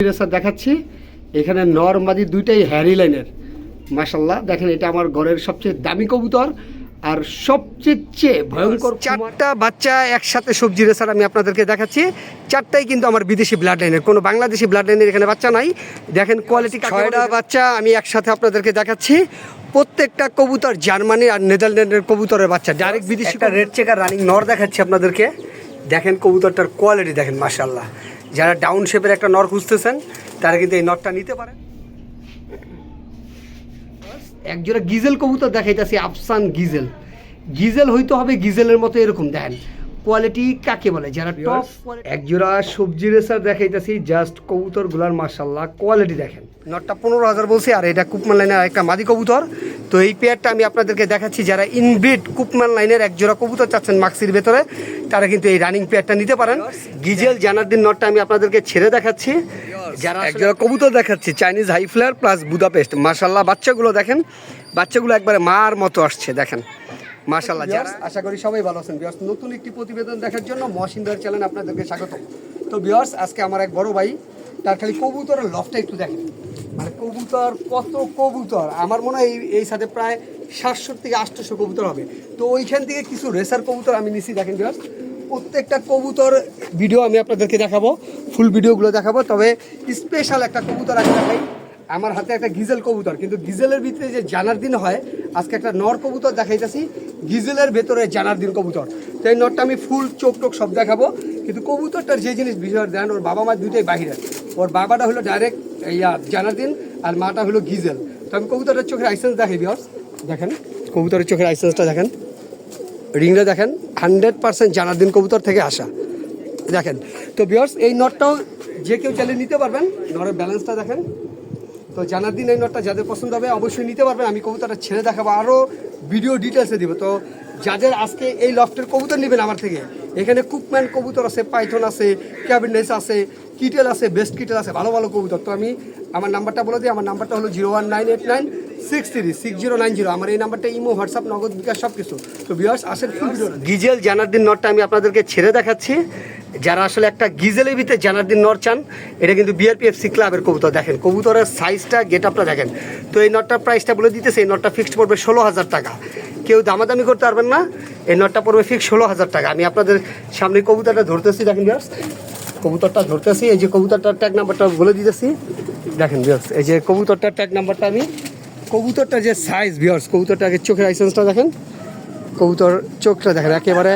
Sir দেখাচ্ছি এখানে নর মাদি দুইটাই হ্যারি লাইনের মাশাল্লাহ। দেখেন এটা আমার ঘরের সবচেয়ে দামি কবুতর আর সবচেয়ে ভয়ঙ্কর। চারটা বাচ্চা একসাথে সবজি রেসার আমি আপনাদেরকে দেখাচ্ছি। চারটাই কিন্তু আমার বিদেশি ব্লাড লাইনের, কোনো বাংলাদেশি ব্লাড লাইনের এখানে বাচ্চা নাই। দেখেন কোয়ালিটি। 6টা বাচ্চা আমি একসাথে আপনাদেরকে দেখাচ্ছি। প্রত্যেকটা কবুতর জার্মানি আর নেদারল্যান্ডের কবুতরের বাচ্চা, ডাইরেক্ট বিদেশি। একটা রেড চেকার রানিং নর দেখাচ্ছি আপনাদেরকে। দেখেন কবুতরটার কোয়ালিটি দেখেন মাশাল্লাহ। যারা ডাউন শেপের একটা নর খুঁজতেছেন তারা কিন্তু এই নরটা নিতে পারেন। একজোড়া গিজেল কবুতর দেখাইতেছি, আফসান গিজেল। গিজেল হইতে হবে গিজেলের মতো এরকম। দেখেন কোয়ালিটি কাকে বলে, যারা টপ। একজোড়া সবজি রেসার দেখাইতেছি, জাস্ট কবুতরগুলার মাশাল্লাহ কোয়ালিটি দেখেন। নটটা 15,000 বলছি, আর এটা কুপমান লাইনের একটা মাদি কবুতর। তো এই পেয়ারটা আমি আপনাদেরকে দেখাচ্ছি। যারা ইনব্রিড কুপমান লাইনের একজোড়া কবুতর চাচ্ছেন মাক্সির ভেতরে, তারা কিন্তু এই রানিং পেয়ারটা নিতে পারেন। গিজেল জানারদিন নটটা আমি আপনাদেরকে ছেড়ে দেখাচ্ছি। যারা একজোড়া কবুতর দেখাচ্ছি Chinese high flyer plus Budapest, মাশাল্লাহ বাচ্চাগুলো দেখেন, বাচ্চাগুলো একবারে মার মতো আসছে দেখেন মাশাল্লাহ। যারা আশা করি সবাই ভালো আছেন। ভিউয়ার্স, নতুন একটি প্রতিবেদন দেখার জন্য মহসিনদার চ্যানেলে আপনাদেরকে স্বাগত। তো ভিউয়ার্স, আজকে আমার এক বড় ভাই, তার খালি কবুতরের লফটা একটু দেখেন। মানে কবুতর কত কবুতর, আমার মনে হয় এই সাথে প্রায় 700 থেকে 800 কবুতর হবে। তো ওইখান থেকে কিছু রেসার কবুতর আমি নিছি। দেখেন ভিউয়ার্স, প্রত্যেকটা কবুতর ভিডিও আমি আপনাদেরকে দেখাবো, ফুল ভিডিওগুলো দেখাবো। তবে স্পেশাল একটা কবুতর আমি দেখাই। আমার হাতে একটা গিজেল কবুতর, কিন্তু গিজেলের ভিতরে যে জানার দিন হয়, আজকে একটা নর কবুতর দেখাইতেছি গিজেলের ভেতরে জানার দিন কবুতর। তো এই নরটা আমি ফুল চোখ টোক সব দেখাবো। কিন্তু কবুতরটার যে জিনিস বিষয় দেন, ওর বাবা মা দুইটাই বাহিরে। ওর বাবাটা হলো ডাইরেক্ট জানার দিন, আর মাটা হলো গিজেল। তো আমি কবুতরের চোখের লাইসেন্স দেখাই ভিউয়ার্স। দেখেন কবুতরের চোখের লাইসেন্সটা দেখেন, রিংটা দেখেন, 100% জানার দিন কবুতর থেকে আসা দেখেন। তো ভিউয়ার্স, এই নটটাও যে কেউ চাইলে নিতে পারবেন। নরের ব্যালেন্সটা দেখেন। তো জানার দিন এই নটটা যাদের পছন্দ হবে অবশ্যই নিতে পারবেন। আমি কবুতরটা ছেড়ে দেখাবো, আরও ভিডিও ডিটেলসে দিব। তো যাদের আজকে এই লফটের কবুতর নেবেন আমার থেকে, এখানে কুকম্যান কবুতর আছে, পাইথন আছে, ক্যাবিনেস আছে, কিটেল আছে, বেস্ট কিটেল আছে, ভালো ভালো কবুতর। তো আমি আমার নাম্বারটা বলে দিই। আমার নাম্বারটা হলো 01989636090। আমার এই নাম্বারটা ইমো, হোয়াটসঅ্যাপ, নগদ, বিকাশ সব কিছু। তো ভিউয়ার্স আসেন ফুল ভিডিও। গিজেল জানার দিন নটটা আমি আপনাদেরকে ছেড়ে দেখাচ্ছি। যারা আসলে একটা গিজেলের ভিতরে জানার দিন নর চান, এটা কিন্তু বিআরপিএফসি ক্লাবের কবুতর। দেখেন কবুতরের সাইজটা, গেট আপটা দেখেন। তো এই নটটার প্রাইসটা বলে দিতেছে, এই নটটা ফিক্সড পড়বে 16,000 টাকা। কেউ দামাদামি করতে পারবেন না, এই নটটা পড়বে ফিক্স 16,000 টাকা। আমি আপনাদের সামনে কবুতরটা ধরতেছি, দেখেন ভিউয়ার্স, কবুতরটা ধরতেছি। এই যে কবুতরটার ট্যাগ নাম্বারটা বলে দিতেছি, দেখেন ভিউয়ার্স, এই যে কবুতরটার ট্যাগ নাম্বারটা আমি, কবুতরটা যে সাইজ ভিউয়ার্স, কবুতরটা আগে চোখের লাইসেন্সটা দেখেন, কবুতর চোখটা দেখেন, একেবারে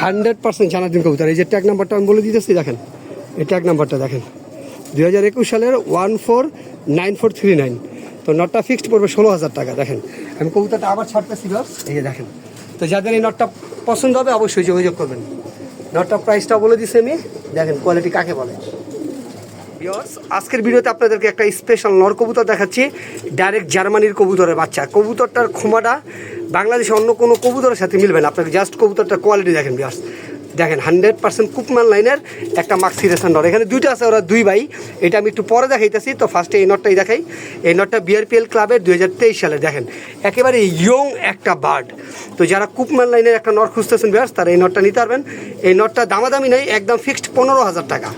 100% জানার দিন কবুতর। এই যে ট্যাগ নাম্বারটা আমি বলে দিতেছি, দেখেন এই ট্যাগ নাম্বারটা দেখেন, 2021 সালের 149439। তো নটটা ফিক্সড পড়বে 16,000 টাকা। দেখেন আমি কবুতরটা আবার ছাড়তেছি ভিউয়ার্স, এই যে দেখেন। তো যাদের এই নটটা পছন্দ হবে অবশ্যই যোগাযোগ করবেন। নটটা প্রাইসটাও বলে দিচ্ছি আমি, দেখেন কোয়ালিটি কাকে বলে। ভিউয়ার্স, আজকের ভিডিওতে আপনাদেরকে একটা স্পেশাল নর কবুতর দেখাচ্ছি, ডাইরেক্ট জার্মানির কবুতরের বাচ্চা। কবুতরটার খোমাটা বাংলাদেশে অন্য কোনো কবুতরের সাথে মিলবে না। আপনাকে জাস্ট কবুতরটার কোয়ালিটি দেখেন ভিউয়ার্স, দেখেন 100% কুকমান লাইনের একটা মাক্সি রেসার নর। এখানে দুইটা আছে, ওরা দুই ভাই। এটা আমি একটু পরে দেখাইতেছি। তো ফার্স্টে এই নটটাই দেখাই। এই নটটা বিআরপিএল ক্লাবের 2023 সালে। দেখেন একেবারে ইয়ং একটা বার্ড। তো যারা কুকমান লাইনের একটা নর খুঁজতেছেন ভিউয়ার্স, তারা এই নটটা নিতে পারবেন। এই নটটা দামাদামি নেই, একদম ফিক্সড 15,000 টাকা।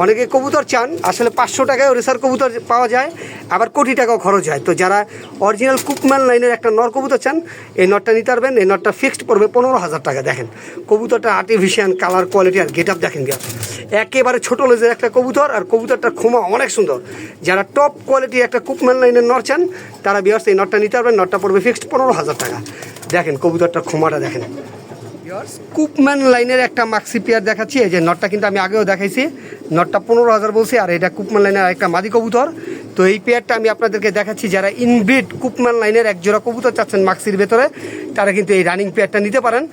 অনেকে কবুতর চান, আসলে 500 টাকায় রেসার কবুতর পাওয়া যায়, আবার কোটি টাকাও খরচ হয়। তো যারা অরিজিনাল কুকম্যান লাইনের একটা নর কবুতর চান, এই নটটা নিতে পারবেন। এই নটটা ফিক্সড পড়বে 15,000 টাকা। দেখেন কবুতরটা আর্টিফিশিয়াল কালার, কোয়ালিটি আর গেট আপ দেখেন ভিউয়ার্স, একেবারে ছোটো লেজের একটা কবুতর, আর কবুতরটার খোমা অনেক সুন্দর। যারা টপ কোয়ালিটির একটা কুকম্যান লাইনের নর চান, তারা ভিউয়ার্স এই নটটা নিতে পারবেন। নটটা পড়বে ফিক্সড 15,000 টাকা। দেখেন কবুতরটার খোমাটা দেখেন। কুকম্যান লাইনের একটা মাক্সি পেয়ার দেখাচ্ছি। এই যে নটটা কিন্তু আমি আগেও দেখাইছি, নটটা 15,000 বলছি, আর এটা কুকম্যান লাইনের একটা মাদি কবুতর। তো এই পেয়ারটা আমি আপনাদেরকে দেখাচ্ছি। যারা ইনব্রিড কুকম্যান লাইনের একজোড়া কবুতর চাচ্ছেন মাক্সির ভেতরে, তারা কিন্তু এই রানিং পেয়ারটা নিতে পারেন।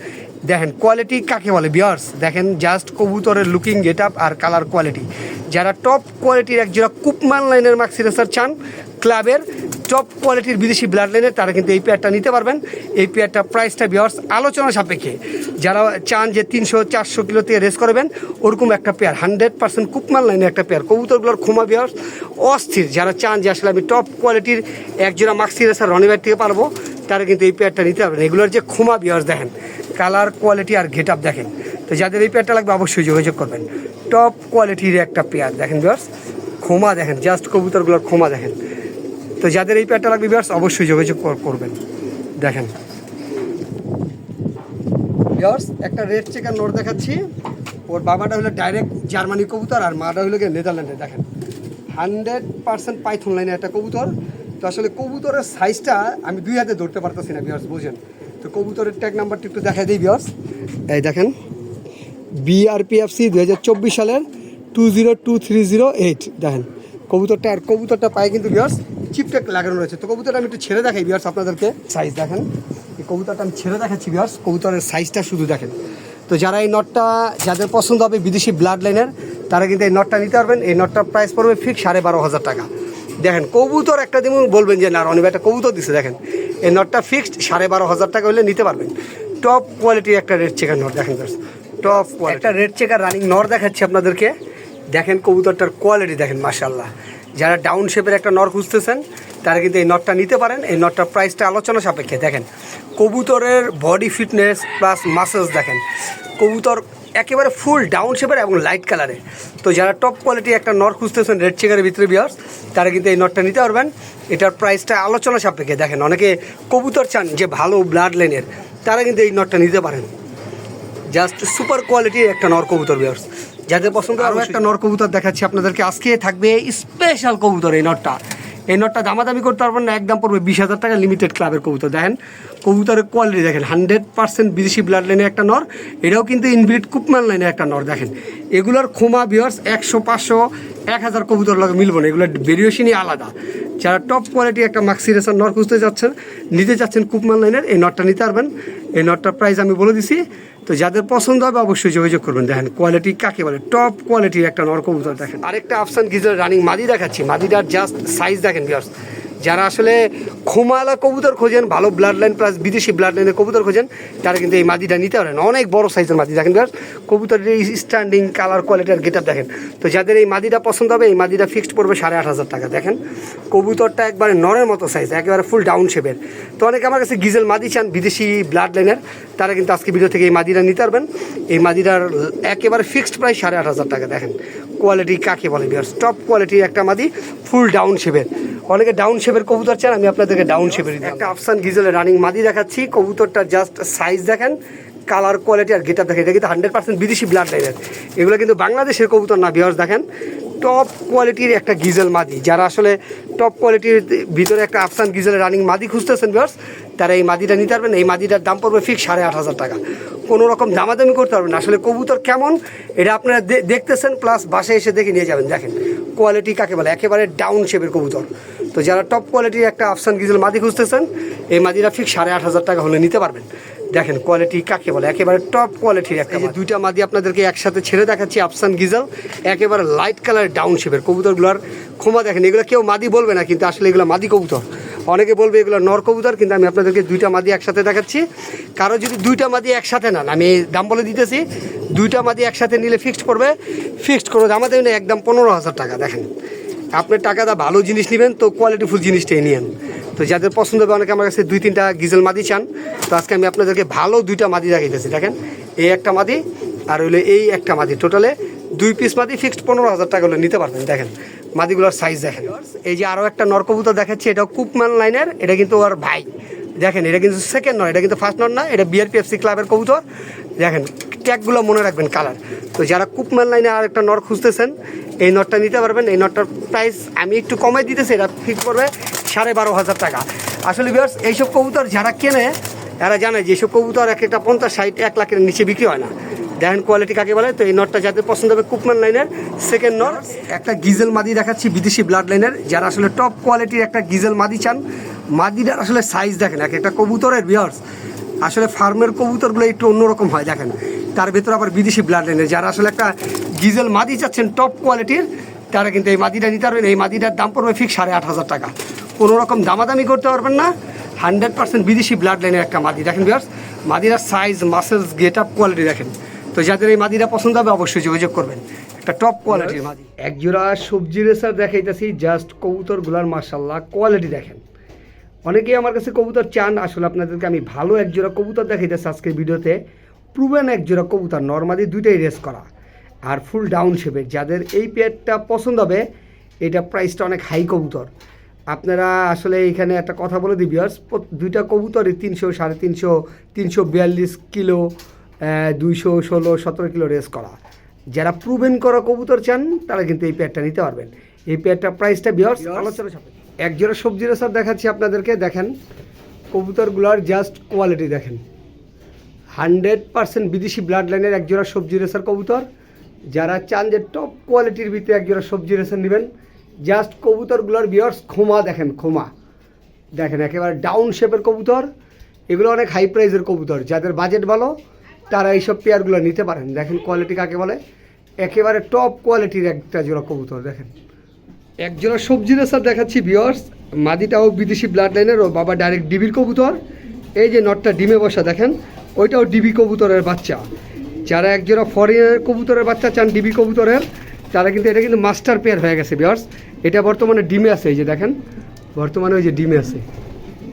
দেখেন কোয়ালিটি কাকে বলে ভিউয়ার্স, দেখেন জাস্ট কবুতরের লুকিং, গেট আপ আর কালার কোয়ালিটি। যারা টপ কোয়ালিটির একজোড়া কুকম্যান লাইনের মাক্সি রেসার চান, ক্লাবের টপ কোয়ালিটির বিদেশি ব্লাড লাইনের, তারা কিন্তু এই পেয়ারটা নিতে পারবেন। এই পেয়ারটা প্রাইসটা ভিউয়ার্স আলোচনা সাপেক্ষে। যারা চান যে 300-400 কিলো থেকে রেস করবেন, ওরকম একটা পেয়ার, 100% কুকমান লাইনের একটা পেয়ার। কবুতরগুলোর খোমা ভিউয়ার্স অস্থির। যারা চান যে আসলে আমি টপ কোয়ালিটির একজোড়া মাক্সি রেসার রনিবার থেকে পারবো, তারা কিন্তু এই পেয়ারটা নিতে পারবেন। এগুলোর যে খোমা ভিউয়ার্স দেখেন, কালার, কোয়ালিটি আর গেট আপ দেখেন। তো যাদের এই পেয়ারটা লাগবে অবশ্যই যোগাযোগ করবেন। টপ কোয়ালিটির একটা পেয়ার দেখেন ভিউয়ার্স, খোমা দেখেন, জাস্ট কবুতরগুলোর খোমা দেখেন। তো যাদের এই পেয়ারটা লাগবে ভিউয়ার্স অবশ্যই যোগাযোগ করবেন। দেখেন ভিউয়ার্স একটা রেড চেকার নর দেখাচ্ছি, ওর বাবাটা হলো ডাইরেক্ট জার্মানি কবুতর আর মাটা হলো গিয়ে নেদারল্যান্ডে। দেখেন 100% পাইথন লাইনে একটা কবুতর। তো আসলে কবুতরের সাইজটা আমি 2 হাতে ধরতে পারতেছি না ভিউয়ার্স, বুঝেন। তো কবুতরের ট্যাগ নাম্বারটা একটু দেখা দিই ভিউয়ার্স। এই দেখেন BRPFC 2024 সালের 20238 দেখেন কবুতরটা। আর কবুতরটা পায়ে কিন্তু ভিউয়ার্স চিপটেক লাগানো রয়েছে। তো কবুতরটা আমি একটু ছেড়ে দেখাই ভিউয়ার্স আপনাদেরকে, সাইজ দেখেন। এই কবুতরটা আমি ছেড়ে দেখাচ্ছি ভিউয়ার্স, কবুতরের সাইজটা শুধু দেখেন। তো যারা এই নটটা যাদের পছন্দ হবে বিদেশি ব্লাড লাইনের, তারা কিন্তু এই নটটা নিতে পারবেন। এই নটটার প্রাইস পড়বে ফিক্স 12,500 টাকা। দেখেন কবুতর একটা দিন বলবেন যে না রনিভাই একটা কবুতর দিছে, দেখেন এই নটটা ফিক্সড 12,500 টাকা হলে নিতে পারবেন। টপ কোয়ালিটির একটা রেড চেকার নট দেখেন ভিউয়ার্স, টপ একটা রেড চেকার রানিং নর দেখাচ্ছি আপনাদেরকে। দেখেন কবুতরটার কোয়ালিটি দেখেন মাশাআল্লাহ। যারা ডাউন শেপের একটা নর খুঁজতেছেন তারা কিন্তু এই নটটা নিতে পারেন। এই নটটার প্রাইসটা আলোচনা সাপেক্ষে। দেখেন কবুতরের বডি ফিটনেস প্লাস মাসেলস দেখেন, কবুতর একেবারে ফুল ডাউন শেপের এবং লাইট কালারে। তো যারা টপ কোয়ালিটি একটা নর খুঁজতেছেন রেড চেকারের ভিতরে ভিউয়ার্স, তারা কিন্তু এই নটটা নিতে পারবেন। এটার প্রাইসটা আলোচনা সাপেক্ষে। দেখেন অনেকে কবুতর চান যে ভালো ব্লাড লাইনের, তারা কিন্তু এই নটটা নিতে পারেন। জাস্ট সুপার কোয়ালিটির একটা নর কবুতর ভিউয়ার্স, যাদের পছন্দ। আরও একটা নর কবুতর দেখাচ্ছি আপনাদেরকে আজকে, থাকবে স্পেশাল কবুতর। এই নটটা দামাদামি করতে পারবেন না, একদম পড়বে 20,000 টাকা। লিমিটেড ক্লাবের কবুতর দেখেন, কবুতরের কোয়ালিটি দেখেন 100% বিদেশি ব্লাড লাইনের একটা নর। এটাও কিন্তু ইনব্রিড কুপমান লাইনের একটা নর। দেখেন এগুলোর খোমা ভিউয়ার্স 100, 500, 1000 কবুতর লাগে মিলবো না, এগুলোর ভেরিয়েশনই আলাদা। যারা টপ কোয়ালিটি একটা মাক্সি রেসার নর খুঁজতে যাচ্ছেন, নিতে চাচ্ছেন কুপমান লাইনের, এই নটটা নিতে পারবেন। এই নটটার প্রাইস আমি বলে দিছি। তো যাদের পছন্দ হবে অবশ্যই যোগাযোগ করবেন। দেখেন কোয়ালিটি কাকে বলে, টপ কোয়ালিটির একটা নর কবুতর। দেখেন আরেকটা আফসান গিজার রানিং মাদি দেখাচ্ছি। মাদিটার জাস্ট সাইজ দেখেন ভিউয়ার্স, যারা আসলে খোমালা কবুতর খোঁজেন, ভালো ব্লাড লাইন প্লাস বিদেশি ব্লাড লাইনের কবুতর খোঁজেন, তারা কিন্তু এই মাদিটা নিতে পারেন। অনেক বড় সাইজের মাদি দেখেন ভিউয়ার্স, কবুতরের এই স্ট্যান্ডিং কালার কোয়ালিটি আর গেটআপ দেখেন। তো যাদের এই মাদিটা পছন্দ হবে, এই মাদিটা ফিক্সড পড়বে 8,500 টাকা। দেখেন কবুতরটা একবারে নরের মতো সাইজ, একেবারে ফুল ডাউন শেপের। তো অনেকে আমার কাছে গিজেল মাদি চান বিদেশি ব্লাড লাইনের, তারা কিন্তু আজকে ভিডিও থেকে এই মাদিটা নিতে পারবেন। এই মাদিটার একেবারে ফিক্সড প্রাইস 8,500 টাকা। দেখেন কোয়ালিটি কাকে বলে ভিউয়ার্স, টপ কোয়ালিটির একটা মাদি, ফুল ডাউন শেপের। অনেকে ডাউন শেপের কবুতর চান, আমি আপনাদেরকে ডাউন শেপের একটা আফসান গিজেলের রানিং মাদি দেখাচ্ছি। কবুতরটা জাস্ট সাইজ দেখেন, কালার কোয়ালিটি আর গেটআপ দেখেন। এটা কিন্তু 100% বিদেশি ব্লাড লাইনের, এগুলো কিন্তু বাংলাদেশের কবুতর না ভিউয়ার্স। দেখেন টপ কোয়ালিটির একটা গিজেল মাদি, যারা আসলে টপ কোয়ালিটির ভিতরে একটা আফসান গিজেলের রানিং মাদি খুঁজতেছেন ভিউয়ার্স, তারা এই মাদিটা নিতে পারবেন। এই মাদিটার দাম পড়বে ফিক্স 8,500 টাকা। কোনো রকম দামাদামি করতে পারবেন না। আসলে কবুতর কেমন এটা আপনারা দেখতেছেন, প্লাস বাসায় এসে দেখে নিয়ে যাবেন। দেখেন কোয়ালিটি কাকে বলে, একেবারে ডাউন শেপের কবুতর। তো যারা টপ কোয়ালিটির একটা আফসান গিজেল মাদি খুঁজতেছেন, এই মাদিটা ফিক্স 8,500 টাকা হলে নিতে পারবেন। দেখেন কোয়ালিটি কাকে বলে, একেবারে টপ কোয়ালিটির একটা। দুইটা মাদি আপনাদেরকে একসাথে ছেড়ে দেখাচ্ছি, আফসান গিজেল, একেবারে লাইট কালার ডাউন শেপের কবুতরগুলোর খোমা দেখেন। এগুলো কেউ মাদি বলবে না, কিন্তু আসলে এগুলো মাদি কবুতর। অনেকে বলবে এগুলো নর কবুতর, কিন্তু আমি আপনাদেরকে দুইটা মাদি একসাথে দেখাচ্ছি। কারো যদি দুইটা মাদি একসাথে নেন, আমি দাম বলে দিতেছি, দুইটা মাদি একসাথে নিলে ফিক্সড পড়বে, ফিক্সড কোনো দাম দেবেন একদম 15,000 টাকা। দেখেন আপনার টাকাটা ভালো জিনিস নেবেন তো কোয়ালিটিফুল জিনিসটাই নিয়েন। তো যাদের পছন্দ হবে, অনেকে আমার কাছে 2-3টা গিজেল মাদি চান, তো আজকে আমি আপনাদেরকে ভালো দুইটা মাদি দেখাইতেছি। দেখেন এই একটা মাদি আর হইলো এই একটা মাদি, টোটালে 2 পিস মাদি ফিক্সড 15,000 টাকা হলে নিতে পারবেন। দেখেন মাদিগুলোর সাইজ দেখেন। এই যে আরও একটা নর কবুতর দেখাচ্ছি, এটাও কুপমান লাইনের, এটা কিন্তু ওর ভাই। দেখেন এটা কিন্তু সেকেন্ড নয়, এটা কিন্তু ফার্স্ট নট না, এটা BRPFC ক্লাবের কবুতর। দেখেন ট্যাগগুলো মনে রাখবেন কালার। তো যারা কুপমান লাইনে আর একটা নর খুঁজতেছেন, এই নটটা নিতে পারবেন। এই নটটার প্রাইস আমি একটু কমাই দিতেছি, এটা ফিক্স করবে 12,500 টাকা। আসলে ভিউয়ার্স এইসব কবুতর যারা কেনে তারা জানে যে এইসব কবুতর এক একটা 50, 60, 1 লাখের নিচে বিক্রি হয় না। দেখেন কোয়ালিটি কাকে বলে। তো এই নটটা যাদের পছন্দ হবে কুপমান লাইনের সেকেন্ড নট। একটা গিজেল মাদি দেখাচ্ছি বিদেশি ব্লাড লাইনের, যারা আসলে টপ কোয়ালিটির একটা গিজেল মাদি চান। মাদিটার আসলে সাইজ দেখেন, এক একটা কবুতরের ভিউয়ার্স আসলে ফার্মের কবুতরগুলো একটু অন্যরকম হয়। দেখেন তার ভেতরে আবার বিদেশি ব্লাড লাইনের, যারা আসলে একটা গিজেল মাদি চাচ্ছেন টপ কোয়ালিটির, তারা কিন্তু এই মাদিটা নিতে পারবেন। এই মাদিটার দাম পড়বে ফিক্স 8,500 টাকা। কোনো রকম দামাদামি করতে পারবেন না, 100% বিদেশি ব্লাড লাইনের একটা মাদি। দেখেন ভিউয়ার্স মাদিটার size, muscles, get up quality দেখেন। তো যাদের এই মাদিটা পছন্দ হবে অবশ্যই যোগাযোগ করবেন, একটা টপ কোয়ালিটির মাদি। একজোড়া সবজি রেসার দেখাইতেছি, জাস্ট কবুতরগুলার মাশাআল্লাহ কোয়ালিটি দেখেন। অনেকেই আমার কাছে কবুতর চান, আসলে আপনাদেরকে আমি ভালো একজোড়া কবুতর দেখাইতেছি আজকের ভিডিওতে। প্রুভেন একজোড়া কবুতর, নরমাদি দুইটাই রেস করা আর ফুল ডাউন শেপের। যাদের এই পেয়ারটা পছন্দ হবে, এটা প্রাইসটা অনেক হাই কবুতর। আপনারা আসলে এখানে একটা কথা বলে দিই ভিউয়ার্স, দুইটা কবুতরই 300, 350, 342 কিলো, 216, 17 কিলো রেস করা। যারা প্রুভেন করা কবুতর চান তারা কিন্তু এই পেয়ারটা নিতে পারবেন। এই পেয়ারটা প্রাইসটা ভিউয়ার্স আলোচনা সাপেক্ষে। একজোড়া সবজি রেসার দেখাচ্ছি আপনাদেরকে, দেখেন কবুতরগুলোর জাস্ট কোয়ালিটি দেখেন। 100% বিদেশি ব্লাড লাইনের একজোড়া সবজি রেসার কবুতর। যারা চান যে টপ কোয়ালিটির ভিতরে একজোড়া সবজি রেসার নেবেন, জাস্ট কবুতরগুলোর ভিউয়ার্স খোমা দেখেন, খোমা দেখেন, একেবারে ডাউন শেপের কবুতর। এগুলো অনেক হাই প্রাইসের কবুতর, যাদের বাজেট ভালো তারা এইসব পেয়ারগুলো নিতে পারেন। দেখেন কোয়ালিটি কাকে বলে, একেবারে টপ কোয়ালিটির একটা জোড়া কবুতর। দেখেন একজোড়া সবজি রেসার দেখাচ্ছি ভিউয়ার্স, মাদিটাও বিদেশি ব্লাড লাইনের, ও বাবা ডাইরেক্ট ডিবির কবুতর। এই যে নটটা ডিমে বসা দেখেন, ওইটাও ডিবি কবুতরের বাচ্চা। যারা একজোড়া ফরেনের কবুতরের বাচ্চা চান ডিবি কবুতরের, তারা কিন্তু এটা কিন্তু মাস্টার পেয়ার হয়ে গেছে ভিউয়ার্স। এটা বর্তমানে ডিমে আছে, এই যে দেখেন বর্তমানে ওই যে ডিমে আছে,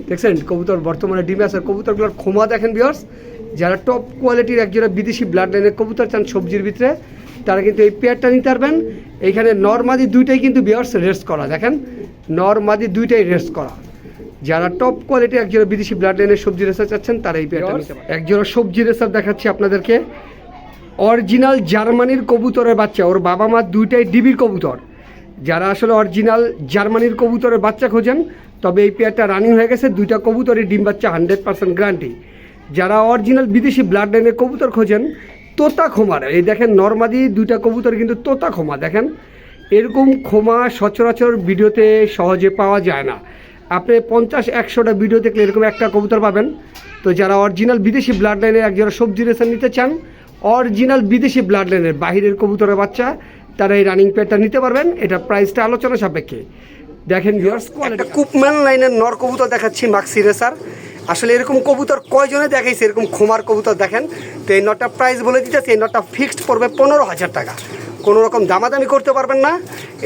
দেখছেন কবুতর বর্তমানে ডিমে আছে। কবুতরগুলোর খোমা দেখেন ভিউয়ার্স। যারা টপ কোয়ালিটির একজোড়া বিদেশি ব্লাড লাইনের কবুতর চান সবজির ভিতরে, তারা কিন্তু এই পেয়ারটা নিতে পারবেন। এইখানে নরমাদি দুইটাই কিন্তু ভিউয়ার্স রেস্ট করা, দেখেন নরমাদি দুইটাই রেস্ট করা। যারা টপ কোয়ালিটি একজোড়া বিদেশি ব্লাড লাইনের সবজি রেসার চাচ্ছেন তারা এই পেয়ারটা নিতে পারেন। একজোড়া সবজি রেসার দেখাচ্ছি আপনাদেরকে, অরিজিনাল জার্মানির কবুতরের বাচ্চা, ওর বাবা মা দুইটাই ডিবির কবুতর। যারা আসলে অরিজিনাল জার্মানির কবুতরের বাচ্চা খোঁজেন, তবে এই পেয়ারটা রানিং হয়ে গেছে, দুইটা কবুতরের ডিম বাচ্চা 100% গ্যারান্টি। যারা অরিজিনাল বিদেশি ব্লাড লাইনের কবুতর খোঁজেন, তোতা খোমার, এই দেখেন নরমাদি দুইটা কবুতর কিন্তু তোতা খোমা। দেখেন এরকম খোমা সচরাচর ভিডিওতে সহজে পাওয়া যায় না। আপনি 50-100টা ভিডিও দেখলে এরকম একটা কবুতর পাবেন। তো যারা অরিজিনাল বিদেশি ব্লাড লাইনের একজোড়া সবজি রেসার নিতে চান, অরিজিনাল বিদেশি ব্লাড লাইনের বাহিরের কবুতরের বাচ্চা, তারা এই রানিং পেয়ারটা নিতে পারবেন। এটা প্রাইসটা আলোচনা সাপেক্ষে। দেখেন ভিউয়ার্স একটা কুপম্যান লাইনের নর কবুতর দেখাচ্ছি মাক্সি রেসার। আসলে এরকম কবুতর কয়জনে দেখাইছে এরকম খোমার কবুতর দেখেন। তো এই নটটা প্রাইস বলে দিতেছি, এই নটটা ফিক্সড পড়বে 15,000 টাকা, কোনো রকম দামাদামি করতে পারবেন না।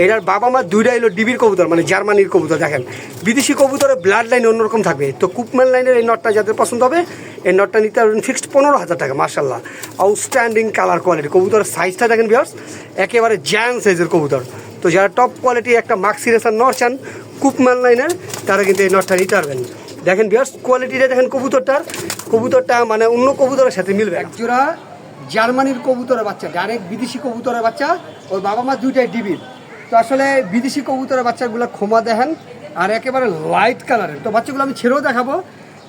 এটার বাবা মা দুইটাই হলো ডিবির কবুতর, মানে জার্মানির কবুতর। দেখেন বিদেশি কবুতরের ব্লাড লাইন অন্যরকম থাকবে। তো কুপম্যান লাইনের এই নটটা যাদের পছন্দ হবে, এই নটটা নিতে পারবেন ফিক্সড 15,000 টাকা। মার্শাল্লাহ আউটস্ট্যান্ডিং কালার কোয়ালিটি, কবুতরের সাইজটা দেখেন ভিউয়ার্স, একেবারে জায়ান্ট সাইজের কবুতর। তো যারা টপ কোয়ালিটি একটা মাক্সি রেসার নট চান কুপম্যান লাইনের, তারা কিন্তু এই নটটা নিতে পারবেন। দেখেন ভিউয়ার্স কোয়ালিটিটা দেখেন কবুতরটা মানে অন্য কবুতরের সাথে মিলবে। একজোড়া জার্মানির কবুতরের বাচ্চা, ডাইরেক্ট বিদেশি কবুতরের বাচ্চা, ওর বাবা মা দুইটাই ডিবির। তো আসলে বিদেশি কবুতরের বাচ্চাগুলো খোমা দেখেন আর একেবারে লাইট কালারের। তো বাচ্চাগুলো আমি ছেড়েও দেখাবো।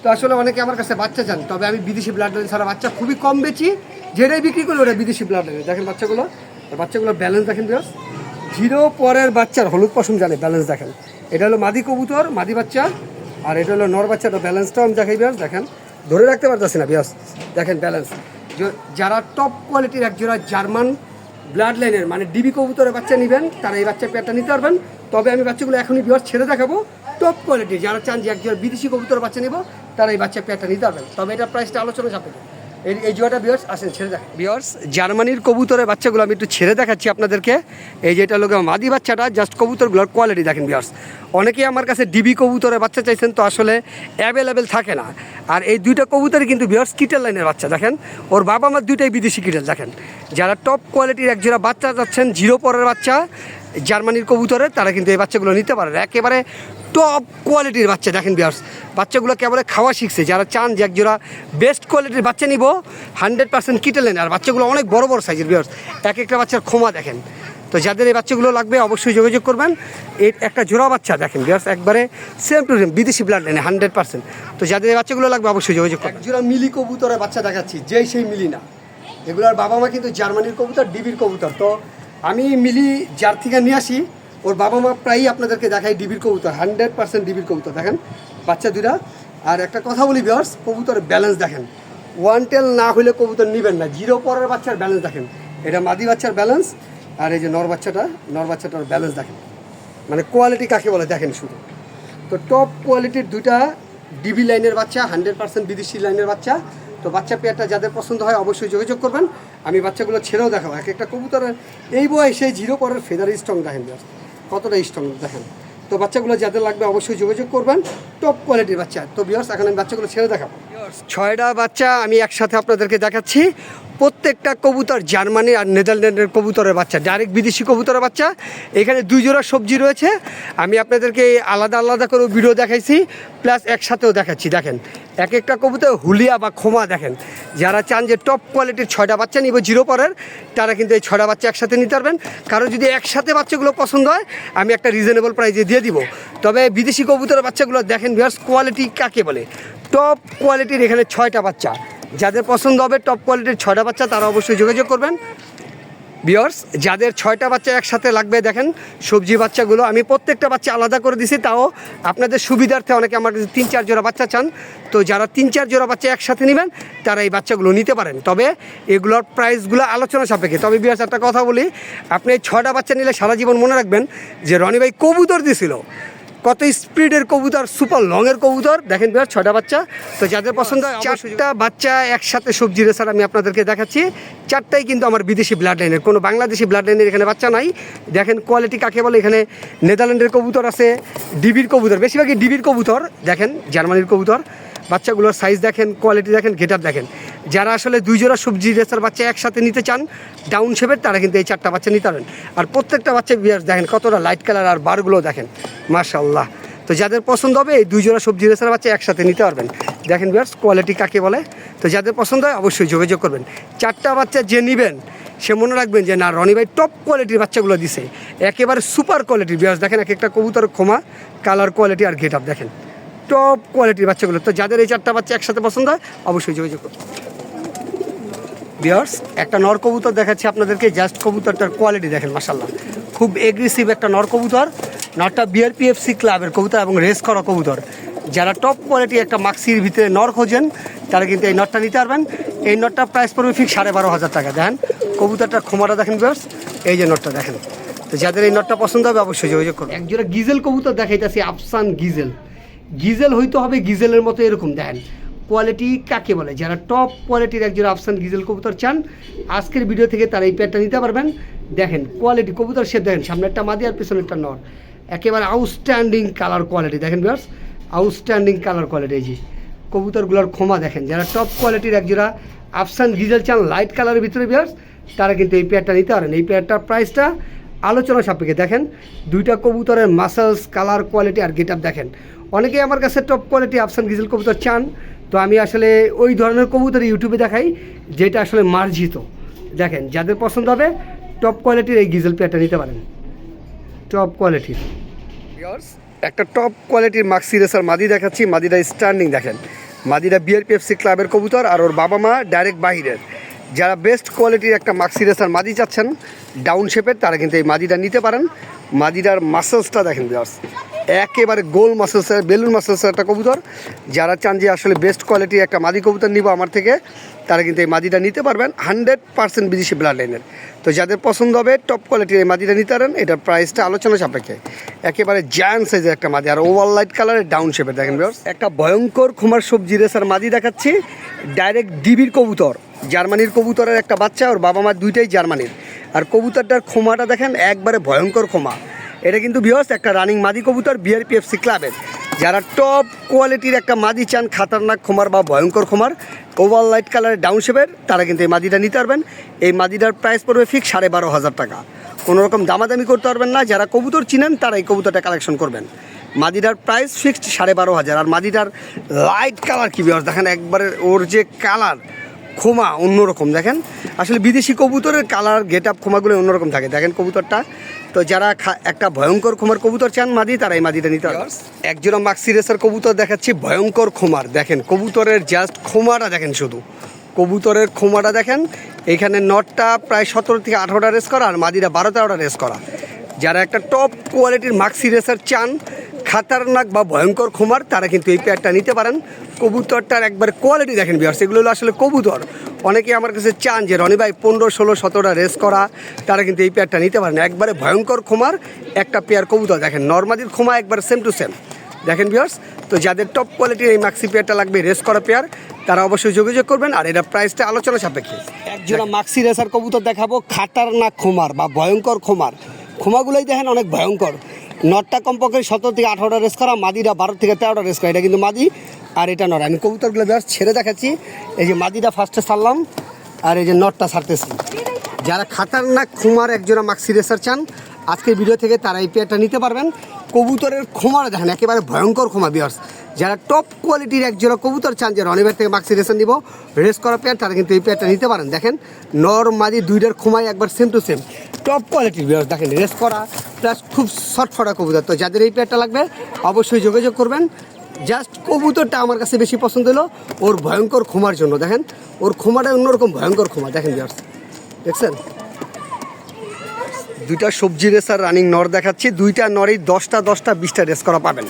তো আসলে অনেকে আমার কাছে বাচ্চা চান, তবে আমি বিদেশি ব্লাড লাইন ছাড়া বাচ্চা খুবই কম বেচি, যেটাই বিক্রি করি ওটা বিদেশি ব্লাড লাইন। দেখেন বাচ্চাগুলোর ব্যালেন্স দেখেন ভিউয়ার্স, জিরো পরের বাচ্চার হলুদ পশম জানে ব্যালেন্স দেখেন। এটা হলো মাদি কবুতর, মাদি বাচ্চা, আর এটা হলো নর বাচ্চাটা। ব্যালেন্সটাও আমি দেখাই ভিউয়ার্স, দেখেন ধরে রাখতে পারতেছি না ভিউয়ার্স, দেখেন ব্যালেন্স। যারা টপ কোয়ালিটির একজোড়া জার্মান ব্লাড লাইনের মানে ডিবি কবুতরের বাচ্চা নেবেন, তারা এই বাচ্চা পেয়ারটা নিতে পারবেন। তবে আমি বাচ্চাগুলো এখনই ভিউয়ার্স ছেড়ে দেখাবো। টপ কোয়ালিটি যারা চান যে একজোড়া বিদেশি কবুতরের বাচ্চা নেব, তারা এই বাচ্চা পেয়ারটা নিতে পারবেন। তবে এটা প্রাইসটা আলোচনা সাপেক্ষে। এই জোড়াটা ভিউয়ার্স আসেন ছেড়ে দেখ ভিউয়ার্স, জার্মানির কবুতরের বাচ্চাগুলো আমি একটু ছেড়ে দেখাচ্ছি আপনাদেরকে। এই যেটা লোক মাদি বাচ্চাটা, জাস্ট কবুতরগুলোর কোয়ালিটি দেখেন ভিউয়ার্স। অনেকেই আমার কাছে ডিবি কবুতরের বাচ্চা চাইছেন, তো আসলে অ্যাভেলেবেল থাকে না। আর এই দুইটা কবুতরই কিন্তু ভিউয়ার্স কিটেল লাইনের বাচ্চা। দেখেন ওর বাবা মার দুইটাই বিদেশি কিটেল। দেখেন যারা টপ কোয়ালিটির একজোড়া বাচ্চা চাচ্ছেন, জিরো পরের বাচ্চা জার্মানির কবুতরের, তারা কিন্তু এই বাচ্চাগুলো নিতে পারেন। একেবারে টপ কোয়ালিটির বাচ্চা। দেখেন ভিউয়ার্স বাচ্চাগুলো কেবল খাওয়া শিখছে। যারা চান যে একজোড়া বেস্ট কোয়ালিটির বাচ্চা নিব 100% কিটেল লাইন, আর বাচ্চাগুলো অনেক বড় বড় সাইজের ভিউয়ার্স, এক একটা বাচ্চার খোমা দেখেন। তো যাদের এই বাচ্চাগুলো লাগবে অবশ্যই যোগাযোগ করবেন। এই একটা জোড়া বাচ্চা দেখেন ভিউয়ার্স, একবারে সেম টু সেম বিদেশি ব্লাড লাইনে 100%। তো যাদের এই বাচ্চাগুলো লাগবে অবশ্যই যোগাযোগ করবেন। একজোড়া মিলি কবুতরের বাচ্চা দেখাচ্ছি, যেই সেই মিলি না, এগুলোর বাবা মা কিন্তু জার্মানির কবুতর, ডিবির কবুতর। তো আমি মিলি যার থেকে নিয়ে আসি, ওর বাবা মা প্রায়ই আপনাদেরকে দেখাই ডিবির কবুতর, 100% ডিবির কবুতর। দেখেন বাচ্চা দুইটা। আর একটা কথা বলি ভিউয়ার্স, কবুতরের ব্যালেন্স দেখেন, ওয়ান টেল না হলে কবুতর নেবেন না। জিরো পরের বাচ্চার ব্যালেন্স দেখেন, এটা মাদি বাচ্চার ব্যালেন্স, আর এই যে নর বাচ্চাটার ব্যালেন্স দেখেন, মানে কোয়ালিটি কাকে বলে দেখেন শুধু। তো টপ কোয়ালিটির দুইটা ডিবি লাইনের বাচ্চা, 100% বিদেশি লাইনের বাচ্চা। তো বাচ্চা পেয়ারটা যাদের পছন্দ হয় অবশ্যই যোগাযোগ করবেন। আমি বাচ্চাগুলো ছেড়েও দেখাবো। এক একটা কবুতরের এই বয়সে জিরো পরের ফেদার স্ট্রং দেখেন কতটা স্ট্রং দেখেন। তো বাচ্চাগুলো যাদের লাগবে অবশ্যই যোগাযোগ করবেন, টপ কোয়ালিটির বাচ্চা। তো ভিউয়ার্স এখন আমি বাচ্চাগুলো ছেড়ে দেখাবো। 6টা বাচ্চা আমি একসাথে আপনাদেরকে দেখাচ্ছি, প্রত্যেকটা কবুতর জার্মানি আর নেদারল্যান্ডের কবুতরের বাচ্চা, ডাইরেক্ট বিদেশি কবুতরের বাচ্চা। এখানে 2 জোড়া সবজি রয়েছে, আমি আপনাদেরকে আলাদা আলাদা করে ভিডিও দেখাইছি, প্লাস একসাথেও দেখাচ্ছি। দেখেন এক একটা কবুতর হুলিয়া বা খোমা দেখেন। যারা চান যে টপ কোয়ালিটির 6টা বাচ্চা নিব 0 পরের, তারা কিন্তু এই 6টা বাচ্চা একসাথে নিতে পারবেন। কারণ যদি একসাথে বাচ্চাগুলো পছন্দ হয়, আমি একটা রিজনেবল প্রাইসে দিয়ে দিব। তবে বিদেশি কবুতরের বাচ্চাগুলো দেখেন ভিউয়ার্স, কোয়ালিটি কাকে বলে, টপ কোয়ালিটির এখানে 6টা বাচ্চা। যাদের পছন্দ হবে টপ কোয়ালিটির 6টা বাচ্চা, তারা অবশ্যই যোগাযোগ করবেন। ভিউয়ার্স, যাদের 6টা বাচ্চা একসাথে লাগবে, দেখেন সবজি বাচ্চাগুলো আমি প্রত্যেকটা বাচ্চা আলাদা করে দিছি, তাও আপনাদের সুবিধার্থে। অনেকে আমার কাছে 3-4 জোড়া বাচ্চা চান, তো যারা 3-4 জোড়া বাচ্চা একসাথে নেবেন তারা এই বাচ্চাগুলো নিতে পারেন। তবে এগুলোর প্রাইসগুলো আলোচনা সাপেক্ষে। তবে ভিউয়ার্স, একটা কথা বলি, আপনি এই 6টা বাচ্চা নিলে সারা জীবন মনে রাখবেন যে রনি ভাই কবুতর দিয়েছিল, কত স্পিডের কবুতর, সুপার লংয়ের কবুতর। দেখেন ভিউয়ার্স 6টা বাচ্চা। তো যাদের পছন্দ হয়, 4টা বাচ্চা একসাথে সবজি রেসার আমি আপনাদেরকে দেখাচ্ছি। 4টাই কিন্তু আমার বিদেশি ব্লাড লাইনের, কোনো বাংলাদেশি ব্লাড লাইনের এখানে বাচ্চা নাই। দেখেন কোয়ালিটি কাকে বলে, এখানে নেদারল্যান্ডের কবুতর আছে, ডিবির কবুতর, বেশিরভাগই ডিবির কবুতর। দেখেন জার্মানির কবুতর, বাচ্চাগুলোর সাইজ দেখেন, কোয়ালিটি দেখেন, গেটআপ দেখেন। যারা আসলে 2 জোড়া সবজি রেসার বাচ্চা একসাথে নিতে চান ডাউন শেপের, তারা কিন্তু এই 4টা বাচ্চা নিতে পারেন। আর প্রত্যেকটা বাচ্চা ভিউয়ার্স দেখেন কতটা লাইট কালার, আর বারগুলো দেখেন মাশাআল্লাহ। তো যাদের পছন্দ হবে এই 2 জোড়া সবজি রেসার বাচ্চা একসাথে নিতে পারবেন। দেখেন ভিউয়ার্স কোয়ালিটি কাকে বলে। তো যাদের পছন্দ হয় অবশ্যই যোগাযোগ করবেন। 4টা বাচ্চা যে নেবেন সে মনে রাখবেন যে না, রনি ভাই টপ কোয়ালিটির বাচ্চাগুলো দিছে, একেবারে সুপার কোয়ালিটির। ভিউয়ার্স দেখেন এক একটা কবুতর খোমা, কালার কোয়ালিটি আর গেটআপ দেখেন, টপ কোয়ালিটির বাচ্চাগুলো। তো যাদের এই 4টা বাচ্চা একসাথে পছন্দ হয় অবশ্যই যোগাযোগ করুন। ভিউয়ার্স, একটা নর কবুতর দেখাচ্ছি আপনাদেরকে, জাস্ট কবুতরটার কোয়ালিটি দেখেন মাশাআল্লাহ, খুব এগ্রেসিভ একটা নর কবুতর। নরটা বিআরপিএফসি ক্লাবের কবুতর এবং রেস করা কবুতর। যারা টপ কোয়ালিটি একটা মাক্সির ভিতরে নর খোঁজেন, তারা কিন্তু এই নটটা নিতে পারবেন। এই নটটার প্রাইস পড়বে ফিক্স 12,500 টাকা। দেখেন কবুতরটার খোমাটা দেখেন ভিউয়ার্স, এই যে নটটা দেখেন। তো যাদের এই নটটা পছন্দ হবে অবশ্যই যোগাযোগ করুন। একজোড়া গিজেল কবুতর দেখাইতেছি, আফসান গিজেল। গিজেল হইতে হবে গিজেলের মতো এরকম। দেখেন কোয়ালিটি কাকে বলে, যারা টপ কোয়ালিটির একজোড়া আফসান গিজেল কবুতর চান, আজকের ভিডিও থেকে তারা এই পেয়ারটা নিতে পারবেন। দেখেন কোয়ালিটি, কবুতর শেপ দেখেন, সামনেরটা মাদি আর পেছনেরটা নর, একেবারে আউটস্ট্যান্ডিং কালার কোয়ালিটি। দেখেন ভিউয়ার্স আউটস্ট্যান্ডিং কালার কোয়ালিটি। এই যে কবুতরগুলোর খোমা দেখেন। যারা টপ কোয়ালিটির একজোড়া আফসান গিজেল চান লাইট কালারের ভিতরে ভিউয়ার্স, তারা কিন্তু এই পেয়ারটা নিতে পারেন। এই পেয়ারটার প্রাইসটা আলোচনা সাপেক্ষে। দেখেন 2টা কবুতরের মাসেলস, কালার কোয়ালিটি আর গেটআপ দেখেন। অনেকেই আমার কাছে টপ কোয়ালিটি আফসান গিজেল কবুতর চান, তো আমি আসলে ওই ধরনের কবুতর ইউটিউবে দেখাই যেটা আসলে মার্জিত। দেখেন যাদের পছন্দ হবে টপ কোয়ালিটির এই গিজেল পেয়ারটা নিতে পারেন, টপ কোয়ালিটির। একটা টপ কোয়ালিটির মাক্সি রেসার মাদি দেখাচ্ছি। মাদিটা স্ট্যান্ডিং দেখেন, মাদিটা বিআরপিএফসি ক্লাবের কবুতর, আর ওর বাবা মা ডাইরেক্ট বাহিরের। যারা বেস্ট কোয়ালিটির একটা মাক্সি রেসার মাদি চাচ্ছেন ডাউন শেপের, তারা কিন্তু এই মাদিটা নিতে পারেন। মাদিটার মাসেলসটা দেখেন ভিউয়ার্স, একেবারে গোল মাসেলসের, বেলুন মাসেলসের একটা কবুতর। যারা চান যে আসলে বেস্ট কোয়ালিটির একটা মাদি কবুতর নিব আমার থেকে, তারা কিন্তু এই মাদিটা নিতে পারবেন। 100% বিদেশি ব্লাড লাইনের। তো যাদের পছন্দ হবে টপ কোয়ালিটির এই মাদিটা নিতে পারেন। এটার প্রাইসটা আলোচনা সাপেক্ষে। একেবারে জায়ান্ট সাইজের একটা মাদি, আর ওভার লাইট কালারের ডাউন শেপের। দেখেন ভিউয়ার্স একটা ভয়ঙ্কর খোমার সবজি রেসার মাদি দেখাচ্ছি, ডাইরেক্ট ডিবির কবুতর, জার্মানির কবুতরের একটা বাচ্চা, ওর বাবা মা 2টাই জার্মানির। আর কবুতরটার খোমাটা দেখেন, একবারে ভয়ঙ্কর খোমা। এটা কিন্তু ভিউয়ার্স একটা রানিং মাদি কবুতর বিআরপিএফসি ক্লাবের। যারা টপ কোয়ালিটির একটা মাদি চান, খাতারনাক খোমার বা ভয়ঙ্কর খোমার, ওভার লাইট কালারের ডাউন শেপের, তারা কিন্তু এই মাদিটা নিতে পারবেন। এই মাদিটার প্রাইস পড়বে ফিক্স 12,500 টাকা। কোনো রকম দামাদামি করতে পারবেন না। যারা কবুতর চিনেন তারা এই কবুতরটা কালেকশন করবেন। মাদিটার প্রাইস ফিক্সড 12,500। আর মাদিটার লাইট কালার কি ভিউয়ার্স দেখেন, একবারে ওর যে কালার খোমা অন্যরকম। দেখেন আসলে বিদেশি কবুতরের কালার গেটআপ খোমাগুলো অন্যরকম থাকে। দেখেন কবুতরটা। তো যারা একটা ভয়ঙ্কর খোমার কবুতর চান মাদি, তারা এই মাদিটা নিতে হবে। একজোড়া মাক্সি রেসার কবুতর দেখাচ্ছি, ভয়ঙ্কর খোমার। দেখেন কবুতরের জাস্ট খোমাটা দেখেন, শুধু কবুতরের খোমাটা দেখেন। এখানে নটটা প্রায় 17 থেকে 18টা রেস করা, আর মাদিরা 12-13টা রেস করা। যারা একটা টপ কোয়ালিটির মাক্সি রেসার চান, খাতারনাক বা ভয়ঙ্কর খোমার, তারা কিন্তু এই পেয়ারটা নিতে পারেন। কবুতরটার একবার কোয়ালিটি দেখেন ভিউয়ার্স, এগুলো হলো আসলে কবুতর। অনেকে আমার কাছে চান যে রনি ভাই 15, 16, 17টা রেস করা, তারা কিন্তু এই পেয়ারটা নিতে পারেন। একবারে ভয়ঙ্কর খোমার একটা পেয়ার কবুতর দেখেন, নর্মাদির খোমা একবার সেম টু সেম। দেখেন ভিউয়ার্স, তো যাদের টপ কোয়ালিটির এই মাক্সি পেয়ারটা লাগবে, রেস করা পেয়ার, তারা অবশ্যই যোগাযোগ করবেন। আর এটা প্রাইসটা আলোচনা সাপেক্ষে। একজোড়া মাক্সি রেসার কবুতর দেখাবো, খাতারনাক খোমার বা ভয়ঙ্কর খোমার। খোমাগুলোই দেখেন অনেক ভয়ঙ্কর। নটটা কমপক্ষে 17 থেকে 18টা রেস করা, মাদিরা 12 থেকে 13টা রেস করা। এটা কিন্তু মাদি আর এটা নর। আমি কবুতরগুলো জাস্ট ছেড়ে দেখাচ্ছি। এই যে মাদিটা ফার্স্টে ছাড়লাম, আর এই যে নটটা ছাড়তেছি। যারা খাতারনাক খুমার একজোড়া মাক্সি রেসার চান আজকের ভিডিও থেকে তারা এই পেয়ারটা নিতে পারবেন। কবুতরের খোমারা দেখেন একেবারে ভয়ঙ্কর খোমা ভিউয়ার্স। যারা টপ কোয়ালিটির একজোড়া কবুতর চান যে রনিবের থেকে মাক্সি রেসার নিব রেস করা পেয়ার, তারা কিন্তু এই পেয়ারটা নিতে পারেন। দেখেন নর মাদি দুইটার খোমাই একবার সেম টু সেম টপ কোয়ালিটির ভিউয়ার্স। দেখেন রেস করা প্লাস খুব শর্টফটা কবুতর। তো যাদের এই পেয়ারটা লাগবে অবশ্যই যোগাযোগ করবেন। জাস্ট কবুতরটা আমার কাছে বেশি পছন্দ হলো ওর ভয়ঙ্কর খোমার জন্য। দেখেন ওর খোমাটা অন্যরকম ভয়ঙ্কর খোমা। দেখেন ভিউয়ার্স দেখছেন, দুইটা সবজি রেসার রানিং নর দেখাচ্ছি। দুইটা নরেই 10টা 20টা রেস করা পাবেন।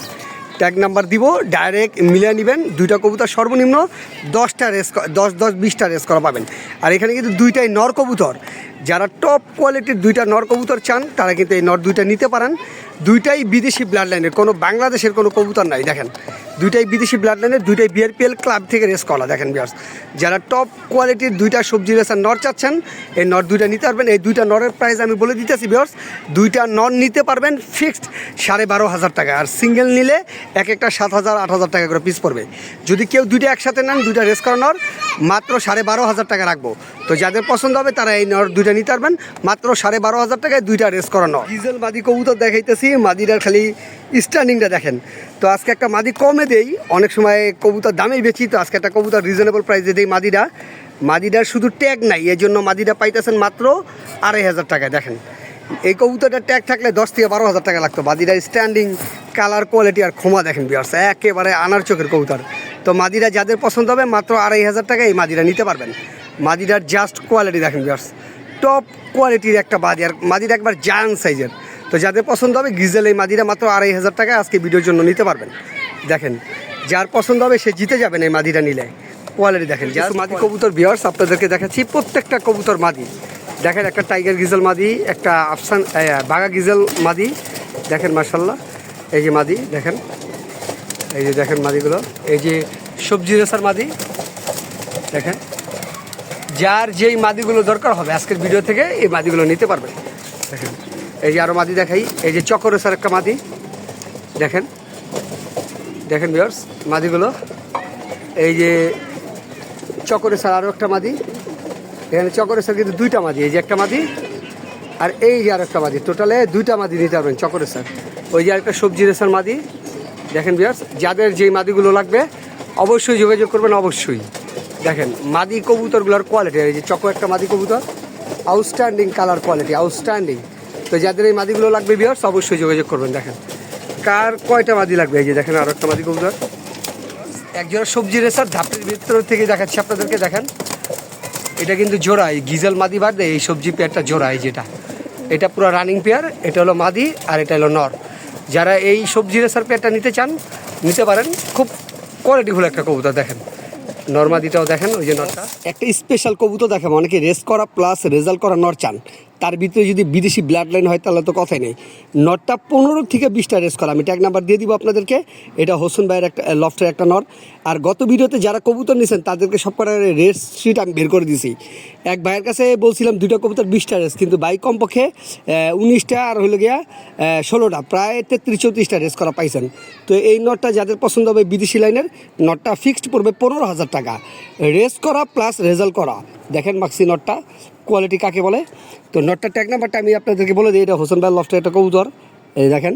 ট্যাগ নাম্বার দিব, ডাইরেক্ট মিলিয়ে নেবেন। দুইটা কবুতর সর্বনিম্ন 10টা রেস 10-20টা রেস করা পাবেন। আর এখানে কিন্তু দুইটাই নর কবুতর। যারা টপ কোয়ালিটির দুইটা নর কবুতর চান তারা কিন্তু এই নর দুইটা নিতে পারেন। দুইটাই বিদেশি ব্লাড লাইনের, কোনো বাংলাদেশের কোনো কবুতর নাই। দেখেন দুইটাই বিদেশি ব্লাড লাইনের, দুইটাই বিআরপিএল ক্লাব থেকে রেস করা। দেখেন ভিউয়ার্স যারা টপ কোয়ালিটির দুইটা সবজি রেসার নর চাচ্ছেন এই নর দুইটা নিতে পারবেন। এই দুইটা নরের প্রাইস আমি বলে দিতেছি ভিউয়ার্স, দুইটা নর নিতে পারবেন ফিক্সড 12,500 টাকা। আর সিঙ্গেল নিলে এক একটা 7,000-8,000 টাকা করে পিস পড়বে। যদি কেউ দুইটা একসাথে নেন দুইটা রেস করা নর মাত্র 12,500 টাকা রাখবো। তো যাদের পছন্দ হবে তারা এই নর দুইটা নিতে পারবেন মাত্র 12,500 টাকায় দুইটা রেস করা নর। ডিজেল মাদি কবুতর দেখাইতেছি, মাদিটার খালি স্ট্যান্ডিংটা দেখেন। তো আজকে একটা মাদি কমে দেই, অনেক সময় কবুতর দামেই বেশি, তো আজকে একটা কবুতর রিজনেবল প্রাইসে দেই। মাদিটার শুধু ট্যাগ নাই, এই জন্য মাদিটা পাইতেছেন মাত্র 2,500 টাকায়। দেখেন এই কবুতরটার ট্যাগ থাকলে 10 থেকে 12,000 টাকা লাগতো। মাদিটার স্ট্যান্ডিং কালার কোয়ালিটি আর খোমা দেখেন ভিউয়ার্স একেবারে আনার চোখের কবুতর। তো মাদিরা যাদের পছন্দ হবে মাত্র 2,500 টাকায় এই মাদিরা নিতে পারবেন। মাদিটার জাস্ট কোয়ালিটি দেখেন ভিউয়ার্স, টপ কোয়ালিটির একটা মাদি, আর মাদিটা একবার জায়ান্ট সাইজের। তো যাদের পছন্দ হবে গিজেল এই মাদিরা মাত্র 2,500 টাকায় আজকে ভিডিওর জন্য নিতে পারবেন। দেখেন যার পছন্দ হবে সে জিতে যাবেন এই মাদিটা নিলে। কোয়ালিটি দেখেন যার মাদি কবুতর ভিউয়ার্স আপনাদেরকে দেখাচ্ছি প্রত্যেকটা কবুতর মাদি। দেখেন একটা টাইগার গিজেল মাদি, একটা আফসান বাঘা গিজেল মাদি। দেখেন মাশাল্লাহ এই যে মাদি দেখেন, এই যে দেখেন মাদিগুলো, এই যে সবজি রেসার মাদি। দেখেন যার যেই মাদিগুলো দরকার হবে আজকের ভিডিও থেকে এই মাদিগুলো নিতে পারবে। দেখেন এই যে আরও মাদি দেখাই, এই যে চক্র রেসার একটা মাদি। দেখেন দেখেন ভিউয়ার্স মাদিগুলো, এই যে চক্র রেসার আরও একটা মাদি। এখানে চক্র রেসার কিন্তু দুইটা মাদি, এই যে একটা মাদি আর এই যে আর একটা মাদি, টোটালে দুইটা মাদি নিতে পারবেন চক্র রেসার। ওই যে আরেকটা সবজি রেসার মাদি। দেখেন ভিউয়ার্স যাদের যেই মাদিগুলো লাগবে অবশ্যই যোগাযোগ করবেন অবশ্যই। দেখেন মাদি কবুতরগুলোর কোয়ালিটি, এই যে চক্র একটা মাদি কবুতর আউটস্ট্যান্ডিং কালার কোয়ালিটি আউটস্ট্যান্ডিং। তো যাদের এই মাদিগুলো লাগবে ভিউয়ার্স অবশ্যই যোগাযোগ করবেন। দেখেন কার কয়টা মাদি লাগবে, এই যে দেখেন আরও একটা মাদি কবুতর একজোড়া সবজি রেসার ধাপের ভিতর থেকে দেখাচ্ছি আপনাদেরকে। দেখেন এটা কিন্তু জোড়া, এই গিজেল মাদি বাদ দেয় এই সবজি পেয়ারটা জোড়া। এই যেটা এটা পুরো রানিং পেয়ার, এটা হলো মাদি আর এটা হলো নর। যারা এই সবজি রেসার পেয়ারটা নিতে চান নিতে পারেন, খুব কোয়ালিটিফুল একটা কবুতর। দেখেন নর্মাদিটাও দেখেন, ওই যে নরটা একটা স্পেশাল কবুতর দেখেন। অনেকে রেস করা প্লাস রেজাল্ট করা নর চান, তার ভিতরে যদি বিদেশি ব্লাড লাইন হয় তাহলে তো কথাই নেই। নরটা 15 থেকে 20টা রেস করা, আমি ট্যাগ নাম্বার দিয়ে দিব আপনাদেরকে। এটা হোসেন ভাইয়ের একটা লফটের একটা নর। আর গত ভিডিওতে যারা কবুতর নিয়েছেন তাদেরকে সব কটার রেস শিট আমি বের করে দিয়েছি। এক ভাইয়ের কাছে বলছিলাম দুইটা কবুতর 20টা রেস, কিন্তু ভাই কমপক্ষে 19টা আর হলো গিয়া 16টা, প্রায় 33-34টা রেস করা পাইছেন। তো এই নটটা যাদের পছন্দ হবে বিদেশি লাইনের, নটটা ফিক্সড পড়বে 15,000 টাকা, রেস করা প্লাস রেজাল্ট করা। দেখেন মাক্সি নটটা কোয়ালিটি কাকে বলে। তো নটটা ট্যাগ নাম্বারটা আমি আপনাদেরকে বলে দিই, এটা হোসেন ভাই লফটের একটা কবুতর। এই দেখেন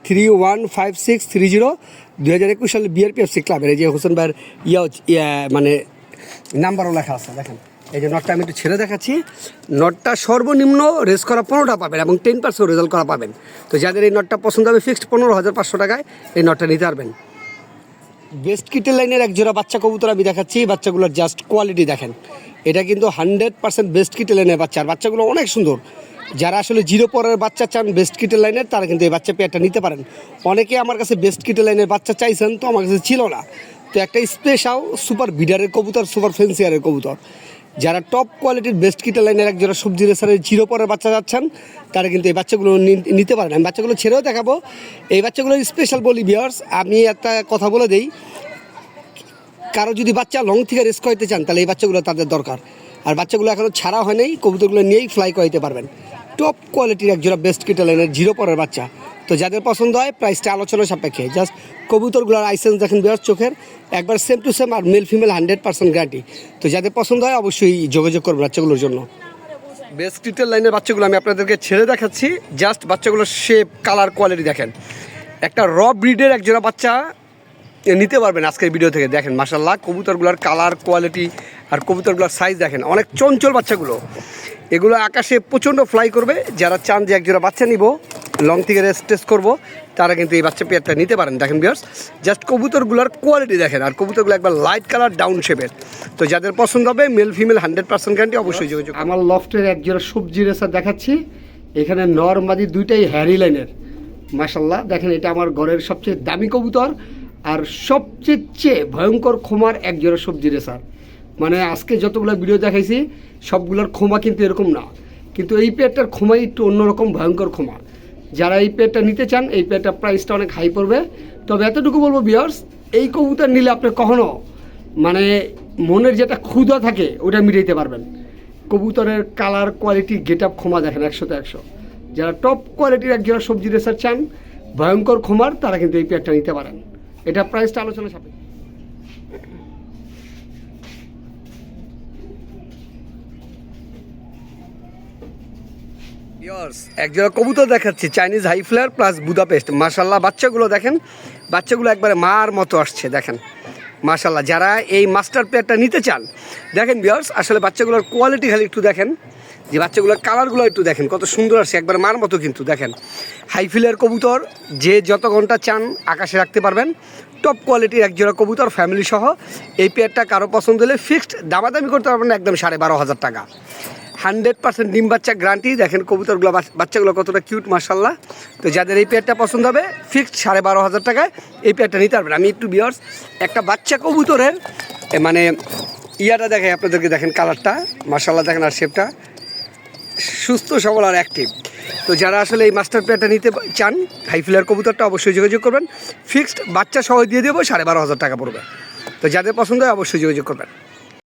315630, 2021 সালে বিআরপিএফসি ক্লাবের। এই যে হোসেন ভাইয়ের মানে নাম্বারও লেখা আছে। দেখেন এই যে নটটা আমি একটু ছেড়ে দেখাচ্ছি। নটটা সর্বনিম্ন রেস করা 15টা পাবেন এবং 10% রেজাল্ট করা পাবেন। তো যাদের এই নটটা পছন্দ হবে ফিক্সড 15,500 টাকায় এই নটটা নিতে পারবেন। বেস্ট কিটের লাইনের এক জোড়া বাচ্চা কবুতর আমি দেখাচ্ছি। বাচ্চাগুলোর জাস্ট কোয়ালিটি দেখেন, এটা কিন্তু 100% বেস্ট কিটের লাইনের বাচ্চা, আর বাচ্চাগুলো অনেক সুন্দর। যারা আসলে 0 পরের বাচ্চা চান বেস্ট কিটের লাইনের, তারা কিন্তু এই বাচ্চা পেয়ারটা নিতে পারেন। অনেকে আমার কাছে বেস্ট কিটের লাইনের বাচ্চা চাইছেন, তো আমার কাছে ছিল না। তো একটা স্পেশাল সুপার বিডারের কবুতর, সুপার ফেন্সিয়ারের কবুতর। যারা টপ কোয়ালিটির বেস্ট কিটের লাইনের এক জোড়া সবজি রেসারের 0 পরের বাচ্চা যাচ্ছেন তারা কিন্তু এই বাচ্চাগুলো নিতে পারেন। আমি বাচ্চাগুলো ছেড়েও দেখাবো। এই বাচ্চাগুলোর স্পেশাল বলি ভিউয়ার্স, আমি একটা কথা বলে দিই, কারো যদি বাচ্চা লং থেকে রেস করাইতে চান তাহলে এই বাচ্চাগুলো তাদের দরকার। আর বাচ্চাগুলো এখনও ছাড়া হয় নাই, কবুতরগুলো নিয়েই ফ্লাই করাইতে পারবেন। টপ কোয়ালিটির একজোড়া বেস্ট কিটের লাইনের 0 পরের বাচ্চা, তো যাদের পছন্দ হয় প্রাইসটা আলোচনা সাপেক্ষে। জাস্ট কবুতরগুলোর আইসেন্স দেখেন বিয়ার্স চোখের একবার সেম টু সেম, আর মেল ফিমেল 100% গ্যারান্টি। তো যাদের পছন্দ হয় অবশ্যই যোগাযোগ করবেন বাচ্চাগুলোর জন্য। বেস্ট রিটেল লাইনের বাচ্চাগুলো আমি আপনাদেরকে ছেড়ে দেখাচ্ছি। জাস্ট বাচ্চাগুলোর শেপ, কালার, কোয়ালিটি দেখেন। একটা র ব্রিডের একজোড়া বাচ্চা নিতে পারবেন আজকের ভিডিও থেকে। দেখেন মাশাআল্লাহ কবুতরগুলোর কালার, কোয়ালিটি আর কবুতরগুলোর সাইজ দেখেন, অনেক চঞ্চল বাচ্চাগুলো। এগুলো আকাশে প্রচণ্ড ফ্লাই করবে। যারা চান যে একজোড়া বাচ্চা নিব, লং থেকে রেস্ট টেস্ট করবো, তারা কিন্তু এই বাচ্চা পেয়ারটা নিতে পারেন। দেখেন ভিউয়ার্স জাস্ট কবুতরগুলোর কোয়ালিটি দেখেন, আর কবুতরগুলো একবার লাইট কালার, ডাউন শেপের। তো যাদের পছন্দ হবে মেল ফিমেল 100% গ্যারান্টি, অবশ্যই যোগাযোগ। আমার লফটের একজোড়া সবজি রেসার দেখাচ্ছি। এখানে নর মাদি দুইটাই হ্যারি লাইনের। মাশাআল্লাহ দেখেন, এটা আমার ঘরের সবচেয়ে দামি কবুতর আর সবচেয়ে ভয়ঙ্কর খোমার একজোড়া সবজি রেসার। মানে আজকে যতগুলো ভিডিও দেখাইছি সবগুলোর খোমা কিন্তু এরকম না, কিন্তু এই পেয়ারটার খোমাই একটু অন্যরকম ভয়ঙ্কর খোমা। যারা এই পেয়ারটা নিতে চান, এই পেয়ারটার প্রাইসটা অনেক হাই পড়বে। তবে এতটুকু বলবো ভিউয়ার্স, এই কবুতর নিলে আপনি কখনো মানে মনের যেটা ক্ষুধা থাকে ওটা মিটাইতে পারবেন। কবুতরের কালার, কোয়ালিটি, গেট আপ, খোমা দেখেন 100তে 100। যারা টপ কোয়ালিটির একজোড়া সবজি রেসার চান ভয়ঙ্কর খোমার, তারা কিন্তু এই পেয়ারটা নিতে পারেন। এটা প্রাইসটা আলোচনা সাপেক্ষে। একজোড়া কবুতর দেখাচ্ছি, Chinese high flyer plus Budapest. মাশাআল্লাহ বাচ্চাগুলো দেখেন, বাচ্চাগুলো একবারে মার মতো আসছে দেখেন মাশাআল্লাহ। যারা এই মাস্টার পেয়ারটা নিতে চান, দেখেন ভিউয়ার্স আসলে বাচ্চাগুলোর কোয়ালিটি খালি একটু দেখেন, যে বাচ্চাগুলোর কালারগুলো একটু দেখেন কত সুন্দর আসছে, একবার মার মতো কিন্তু দেখেন। হাই ফ্লায়ার কবুতর যে যত ঘন্টা চান আকাশে রাখতে পারবেন। টপ কোয়ালিটির একজোড়া কবুতর ফ্যামিলি সহ। এই পেয়ারটা কারো পছন্দ হলে ফিক্সড দামাদামি করতে পারবেন না, একদম 12,500 টাকা। 100% ডিম বাচ্চা গ্যারান্টি। দেখেন কবুতরগুলো, বাচ্চাগুলো কতটা কিউট মাশাআল্লাহ। তো যাদের এই পেয়ারটা পছন্দ হবে ফিক্সড 12,500 টাকায় এই পেয়ারটা নিতে পারবেন। আমি একটু ভিউয়ার্স একটা বাচ্চা কবুতরের মানে ইয়াটা দেখাই আপনাদেরকে। দেখেন কালারটা মাশাআল্লাহ দেখেন, আর শেপটা সুস্থ সবল আর অ্যাক্টিভ। তো যারা আসলে এই মাস্টার পেয়ারটা নিতে চান, হাই ফ্লায়ার কবুতরটা অবশ্যই যোগাযোগ করবেন। ফিক্সড বাচ্চা সহ দিয়ে দেবো, 12,500 টাকা পড়বে। তো যাদের পছন্দ হয় অবশ্যই যোগাযোগ করবেন।